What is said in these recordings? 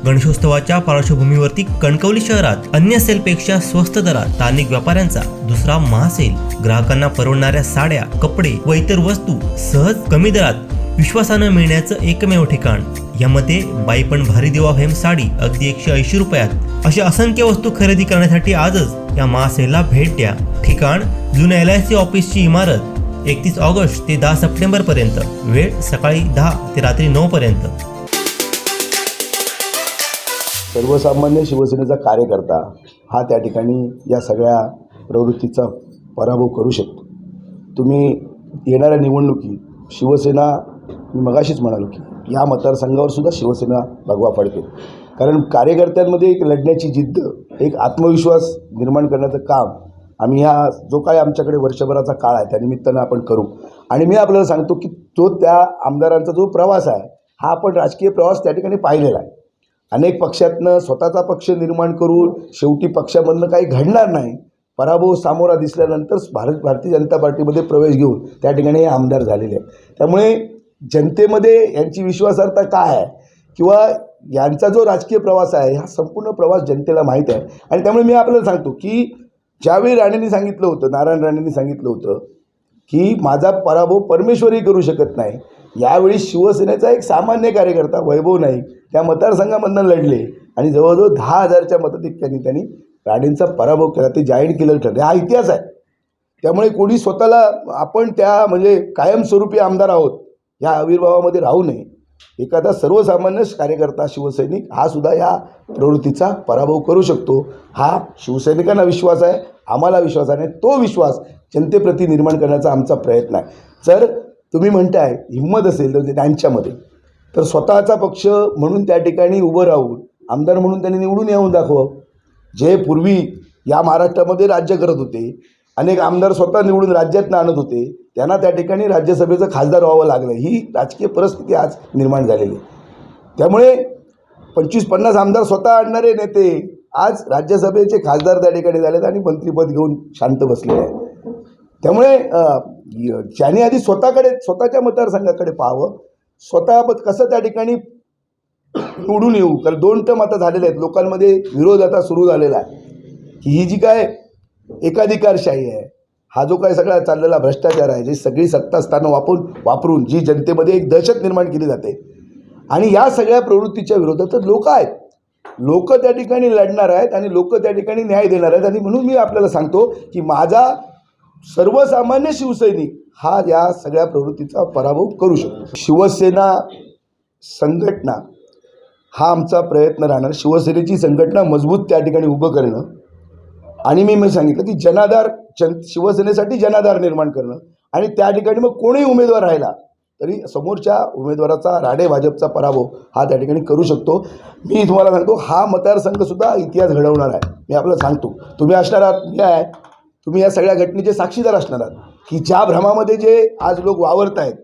गणेशोत्सवाच्या पार्श्वभूमीवरती कणकवली शहरात अन्य सेलपेक्षा स्वस्त दरात स्थानिक व्यापाऱ्यांचा दुसरा महासेल, ग्राहकांना परवडणाऱ्या साड्या, कपडे व इतर वस्तू सहज कमी दरात विश्वासानं मिळण्याचं एकमेव ठिकाण. यामध्ये बाई पण भारी देवा फेम साडी अगदी 180 रुपयात. अशा असंख्य वस्तू खरेदी करण्यासाठी आजच या महासेलला भेट द्या. ठिकाण जुन्या LIC ऑफिसची इमारत, 31 ऑगस्ट ते 10 सप्टेंबर पर्यंत. वेळ सकाळी 10 ते रात्री 9 पर्यंत. सर्वसामान्य शिवसेनेचा कार्यकर्ता हा त्या ठिकाणी या सगळ्या प्रवृत्तीचा पराभव करू शकतो. तुम्ही येणाऱ्या निवडणुकीत शिवसेना, मी मगाशीच म्हणालो की या मतदारसंघावर सुद्धा शिवसेना भगवा पडते. कारण कार्यकर्त्यांमध्ये एक लढण्याची जिद्द, एक आत्मविश्वास निर्माण करण्याचं काम आम्ही ह्या जो काय आमच्याकडे वर्षभराचा काळ आहे त्या निमित्तानं आपण करू. आणि मी आपल्याला सांगतो की तो त्या आमदारांचा जो प्रवास आहे हा आपण राजकीय प्रवास त्या ठिकाणी पाहिलेला आहे. अनेक पक्षातनं स्वतःचा पक्ष निर्माण करून शेवटी पक्षामधनं काही घडणार नाही, पराभव सामोरा दिसल्यानंतर भारतीय जनता पार्टीमध्ये प्रवेश घेऊन त्या ठिकाणी हे आमदार झालेले आहेत. त्यामुळे जनतेमध्ये यांची विश्वासार्हता काय आहे किंवा यांचा जो राजकीय प्रवास आहे हा संपूर्ण प्रवास जनतेला माहीत आहे. आणि त्यामुळे मी आपल्याला सांगतो की ज्यावेळी राणेंनी सांगितलं होतं, नारायण राणेंनी सांगितलं होतं की माझा पराभव परमेश्वरही करू शकत नाही, यावेळी शिवसेनेचा एक सामान्य कार्यकर्ता वैभव नाईक त्या मतदारसंघामधून लढले आणि जवळजवळ 10,000च्या मताधिक्यांनी त्यांनी राणेंचा पराभव केला. ते जाहीर केलेलं ठरले. हा इतिहास आहे. त्यामुळे कोणी स्वतःला आपण त्या म्हणजे कायमस्वरूपी आमदार आहोत ह्या आविर्भावामध्ये राहू नये. एखादा सर्वसामान्य कार्यकर्ता शिवसैनिक हा सुद्धा या प्रवृत्तीचा पराभव करू शकतो. हा शिवसैनिकांना विश्वास आहे, आम्हाला विश्वास आहे. तो विश्वास जनतेप्रती निर्माण करण्याचा आमचा प्रयत्न आहे. जर तुम्ही म्हणताय हिंमत असेल तर त्यांच्यामध्ये, तर स्वतःचा पक्ष म्हणून त्या ठिकाणी उभं राहून आमदार म्हणून त्यांनी निवडून येऊन दाखवा. जे पूर्वी या महाराष्ट्रामध्ये राज्य करत होते, अनेक आमदार स्वतः निवडून राज्यातनं आणत होते, त्यांना त्या ठिकाणी राज्यसभेचं खासदार व्हावं लागलं. ही राजकीय परिस्थिती आज निर्माण झालेली. त्यामुळे 25-50 आमदार स्वतः आणणारे नेते आज राज्यसभेचे खासदार त्या ठिकाणी झालेत आणि मंत्रिपद घेऊन शांत बसलेले आहेत. त्यामुळे ज्यांनी आधी स्वतःच्या मतदारसंघाकडे पाहावं, स्वतः कसं त्या ठिकाणी निवडून येऊ. कारण 2 टर्म आता झालेले आहेत. लोकांमध्ये विरोध आता सुरू झालेला आहे की ही जी काय एकाधिकारशाही आहे, हा जो काय सगळा चाललेला भ्रष्टाचार आहे, जी सगळी सत्ता स्थानं वापरून जी जनतेमध्ये एक दहशत निर्माण केली जाते आणि या सगळ्या प्रवृत्तीच्या विरोधात लोक आहेत. लोक त्या ठिकाणी लढणार आहेत आणि लोक त्या ठिकाणी न्याय देणार आहेत. आणि म्हणून मी आपल्याला सांगतो की माझा सर्वसामान्य शिवसैनिक हा या सगळ्या प्रवृत्तीचा पराभव करू शकतो. शिवसेना संघटना हा आमचा प्रयत्न राहणार. शिवसेनेची संघटना मजबूत त्या ठिकाणी उभं करणं आणि मी सांगितलं की शिवसेनेसाठी जनाधार निर्माण करणं आणि त्या ठिकाणी मग कोणीही उमेदवार राहिला तरी समोरच्या उमेदवाराचा राडे भाजपचा पराभव हा त्या ठिकाणी करू शकतो. मी तुम्हाला सांगतो हा मतदारसंघसुद्धा इतिहास घडवणार आहे. मी आपल्याला सांगतो, तुम्ही असणार आहात, मी आहे, तुम्ही या सगळ्या घटनेचे साक्षीदार असणार आहात की ज्या भ्रमामध्ये जे आज लोक वावरत आहेत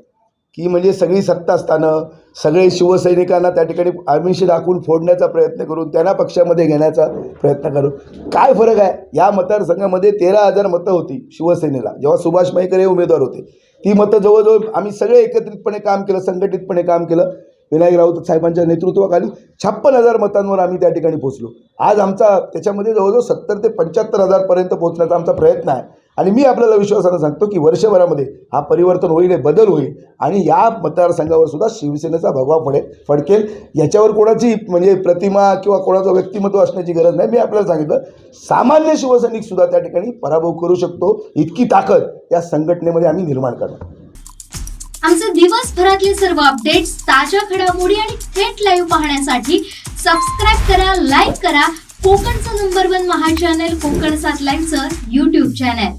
की म्हणजे सगळी सत्ता स्थानं सगळे शिवसैनिकांना त्या ठिकाणी आमिष दाखवून फोडण्याचा प्रयत्न करून त्यांना पक्षामध्ये घेण्याचा प्रयत्न करून काय फरक आहे. या मतदारसंघामध्ये 13,000 मतं होती शिवसेनेला जेव्हा सुभाष मयेकर हे उमेदवार होते. ती मतं जवळजवळ आम्ही सगळे एकत्रितपणे काम केलं, संघटितपणे काम केलं. विनायक राऊत साहेबांच्या नेतृत्वाखाली 56,000 मतांवर आम्ही त्या ठिकाणी पोहोचलो. आज आमचा त्याच्यामध्ये जवळजवळ 70,000 ते 75,000 पर्यंत पोहोचण्याचा आमचा प्रयत्न आहे. आणि मी आपल्याला विश्वासानं सांगतो की वर्षभरामध्ये हा परिवर्तन होईल, बदल होईल आणि या मतदारसंघावर सुद्धा शिवसेनेचा भगवा फडकेल. याच्यावर कोणाची म्हणजे प्रतिमा किंवा कोणाचं व्यक्तिमत्व असण्याची गरज नाही. मी आपल्याला सांगितलं सामान्य शिवसैनिक सुद्धा त्या ठिकाणी पराभव करू शकतो. इतकी ताकद या संघटनेमध्ये आम्ही निर्माण करणार. आमचे दिवसभरातले सर्व अपडेट्स, ताज्या घडामोडी आणि थेट लाईव्ह पाहण्यासाठी सबस्क्राईब करा, लाईक करा कोकणचं नंबर 1 महा चॅनल कोकण 7 लाईव्हचं YouTube चॅनल.